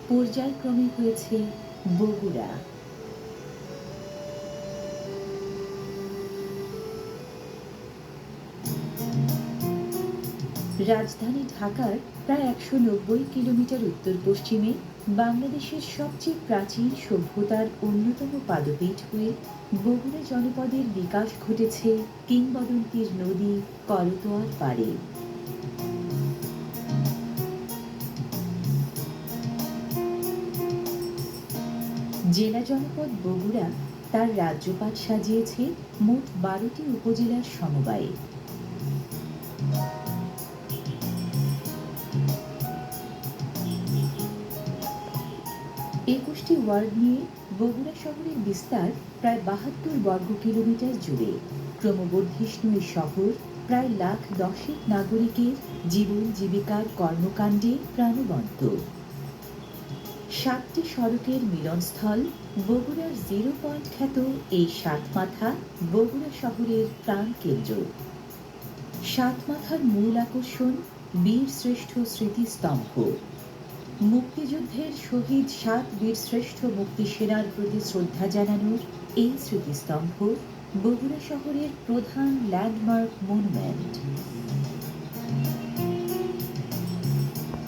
পর্যায়ক্রমে হয়েছে বগুড়া। রাজধানী ঢাকার প্রায় ১৯০ কিলোমিটার উত্তর পশ্চিমে বাংলাদেশের সবচেয়ে প্রাচীন সভ্যতার অন্যতম পাদপীঠ হয়ে বগুড়া জনপদের বিকাশ ঘটেছে কিংবদন্তির নদী করতোয়ার পাড়ে। জেলা জনপদ বগুড়া তার রাজ্যপাট সাজিয়েছে মোট ১২টি উপজেলার সমবায়ে। ২১টি ওয়ার্ড নিয়ে বগুড়া শহরের বিস্তার প্রায় ৭২ বর্গ কিলোমিটার জুড়ে। ক্রমবর্ধিষ্ণু এই শহর প্রায় লাখ দশেক নাগরিকের জীবন জীবিকার কর্মকাণ্ডে প্রাণবন্ত। ৭টি সড়কের মিলনস্থল বগুড়ার জিরো পয়েন্ট খ্যাত এই সাতমাথা বগুড়া শহরের প্রাণকেন্দ্র। সাতমাথার মূল আকর্ষণ বীরশ্রেষ্ঠ স্মৃতিস্তম্ভ। মুক্তিযুদ্ধের শহীদ ৭ বীরশ্রেষ্ঠ মুক্তিসেনার প্রতি শ্রদ্ধা জানানোর এই স্মৃতিস্তম্ভ বগুড়া শহরের প্রধান ল্যান্ডমার্ক মনুমেন্ট।